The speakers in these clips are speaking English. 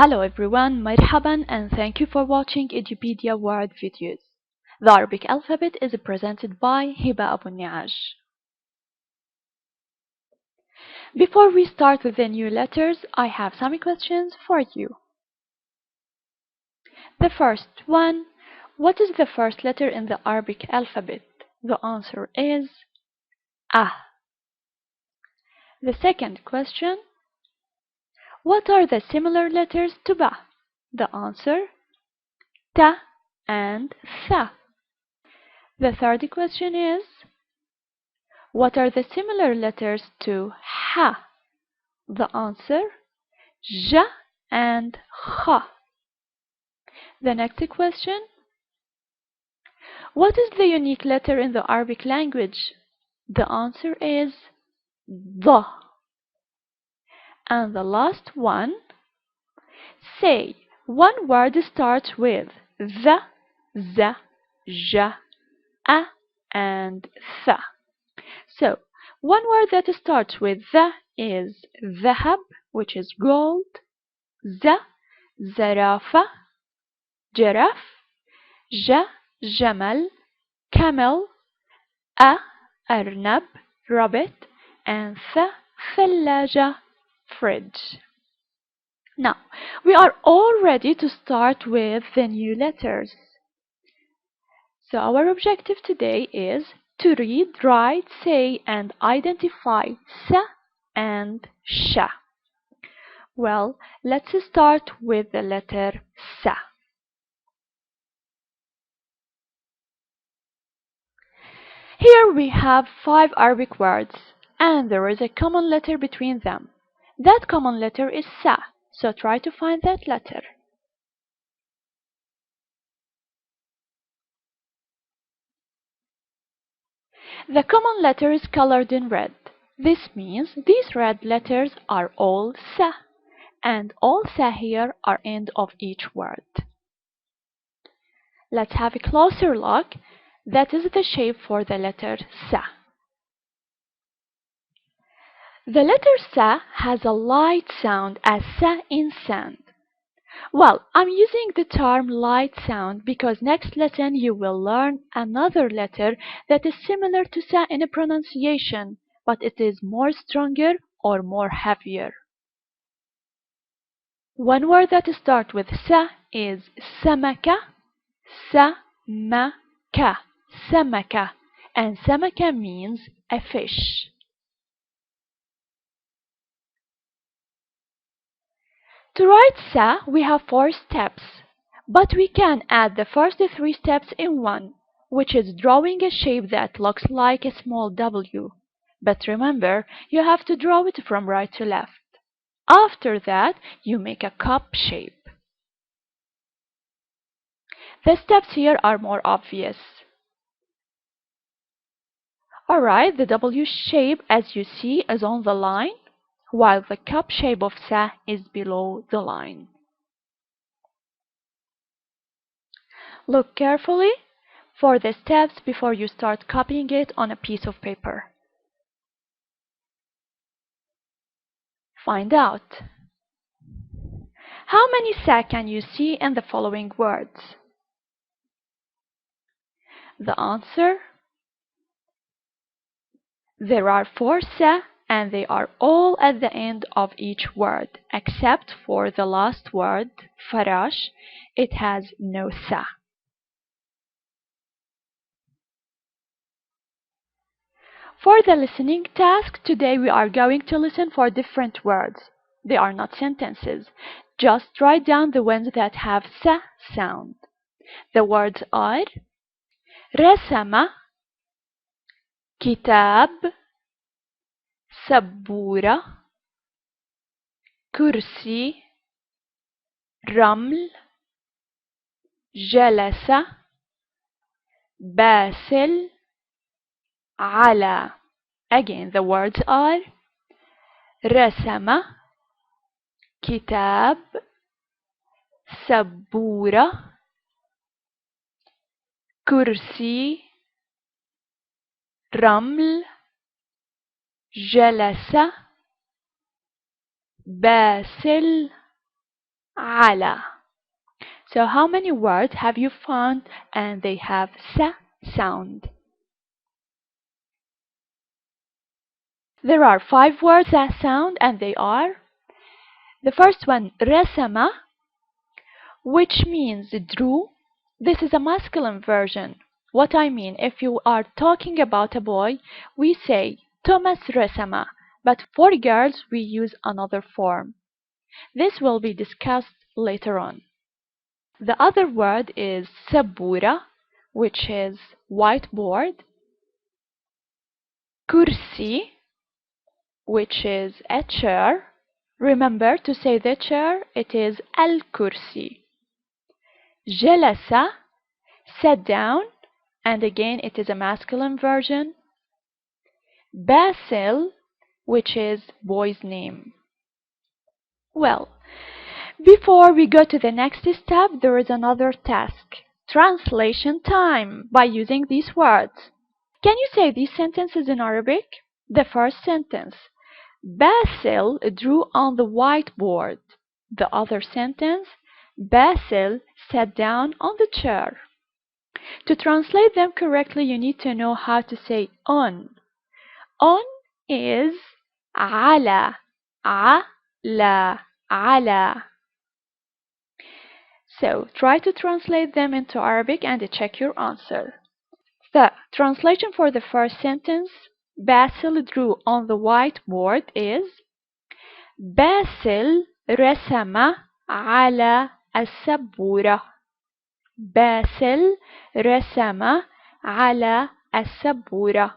Hello everyone, مرحبا and thank you for watching Edupedia Word videos. The Arabic alphabet is presented by Hiba Abu Niaj. Before we start with the new letters, I have some questions for you. The first one, what is the first letter in the Arabic alphabet? The answer is A. The second question, what are the similar letters to Ba? The answer, Ta and Tha. The third question is, what are the similar letters to Ha? The answer, Ja and Kha. The next question, what is the unique letter in the Arabic language? The answer is Dha. And the last one, say one word starts with the, za, ja, a, and tha. So, one word that starts with the is Thahab, which is gold, za, Ziraffaa, giraffe, Ja, Jamal Camel, A, Arnab Rabbit, and Sa, Thallajah, fridge. Now, we are all ready to start with the new letters. So our objective today is to read, write, say, and identify Sa and Sha. Well, let's start with the letter Sa. Here we have 5 Arabic words, and there is a common letter between them. That common letter is Sa, so try to find that letter. The common letter is colored in red. This means these red letters are all Sa, and all Sa here are end of each word. Let's have a closer look. That is the shape for the letter Sa. The letter Sa has a light sound as Sa in sand. Well, I'm using the term light sound because next lesson you will learn another letter that is similar to Sa in a pronunciation, but it is more stronger or more heavier. One word that starts with Sa is Samaka, Samaka, Samaka, and Samaka means a fish. To write Sa, we have 4 steps, but we can add the first 3 steps in one, which is drawing a shape that looks like a small W. But remember, you have to draw it from right to left. After that, you make a cup shape. The steps here are more obvious. Alright, the W shape, as you see, is on the line, while the cup shape of Sa is below the line. Look carefully for the steps before you start copying it on a piece of paper. Find out. How many Sa can you see in the following words? The answer? There are 4 Sa and they are all at the end of each word, except for the last word, farash. It has no Sa. For the listening task, today we are going to listen for different words. They are not sentences. Just write down the ones that have Sa sound. The words are رسم, كتاب, سبورة, كرسي, رمل, جلس, باسل, على. Again, the words are رسم, كتاب, سبورة, كرسي, رمل, جلس, باسل, على. So how many words have you found and they have sa sound? There are 5 words that sound and they are the first one رسم, which means drew. This is a masculine version. What I mean, if you are talking about a boy, we say Thomas رسم, but for girls we use another form. This will be discussed later on. The other word is sabura, which is whiteboard. Kursi, which is a chair. Remember to say the chair, it is al-kursi. Jalasa, sat down, and again it is a masculine version. Basil, which is boy's name. Well, before we go to the next step, there is another task. Translation time by using these words. Can you say these sentences in Arabic? The first sentence. Basil drew on the whiteboard. The other sentence. Basil sat down on the chair. To translate them correctly, you need to know how to say on. On is على. على. على. So try to translate them into Arabic and check your answer. The translation for the first sentence, Basil drew on the whiteboard, is باسل رسم على السبورة. باسل رسم على السبورة.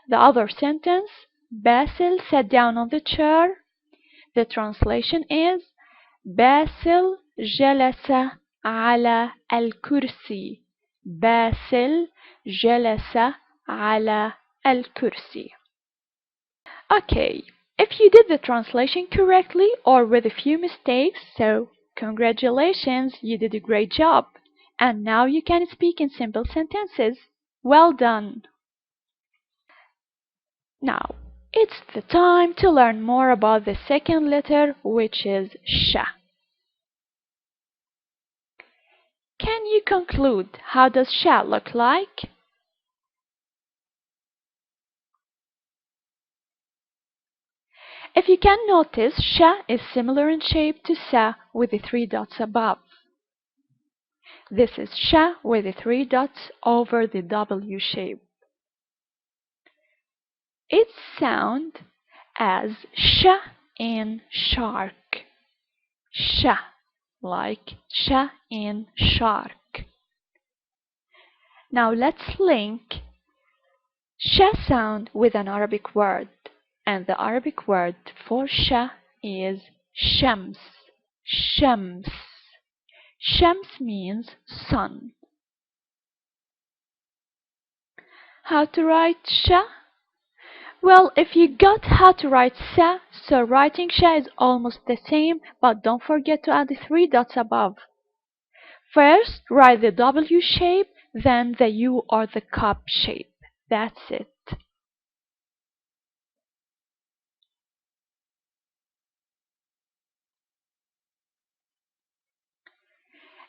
The other sentence, Basil sat down on the chair. The translation is باسل جلس على الكرسي. باسل جلس على الكرسي. Okay, if you did the translation correctly or with a few mistakes, so congratulations, you did a great job. And now you can speak in simple sentences. Well done. Now, it's the time to learn more about the second letter, which is Sha. Can you conclude how does Sha look like? If you can notice, Sha is similar in shape to Sa with the 3 dots above. This is Sha with the 3 dots over the W shape. Its sound as Sha in shark. Sha, like Sha in shark. Now let's link Sha sound with an Arabic word. And the Arabic word for Sha is Shams. Shams. Shams means sun. How to write Sha? Well, if you got how to write Sa, so writing Sha is almost the same, but don't forget to add the 3 dots above. First, write the W shape, then the U or the cup shape. That's it.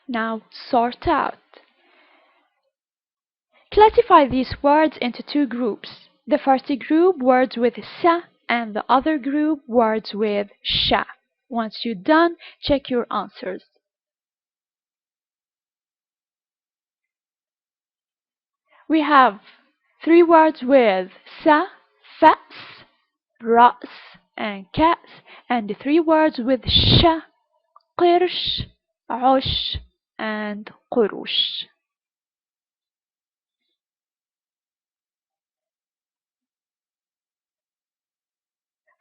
Now, sort out. Classify these words into 2 groups. The first group, words with Sa, and the other group, words with Sha. Once you're done, check your answers. We have 3 words with Sa, Fas, Ras, and Kas, and 3 words with Sha, Qirsh, Ush, and Qurush.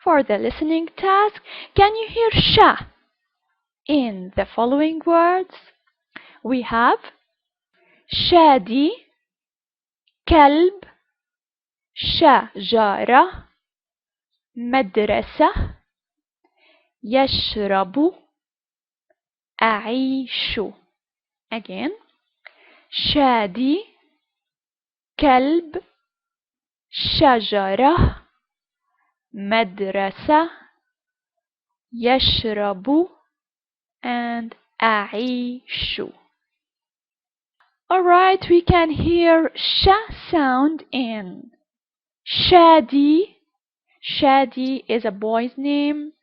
For the listening task, can you hear Sha in the following words? We have شادي, كلب, شجرة, مدرسة, يشرب, أعيش. Again, شادي, كلب, شجرة, مدرسة, يشرب, and أعيش. Alright, we can hear sh sound in Shadi. Shadi is a boy's name.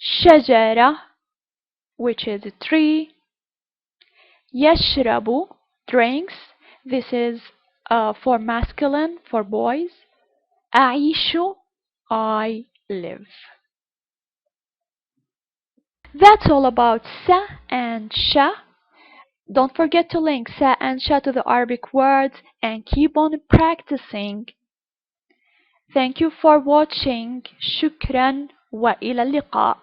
شجرة, which is a tree. يشرب, drinks. This is for masculine, for boys. أعيش, I live. That's all about Sa and Sha. Don't forget to link Sa and Sha to the Arabic words and keep on practicing. Thank you for watching. شكرا وإلى اللقاء.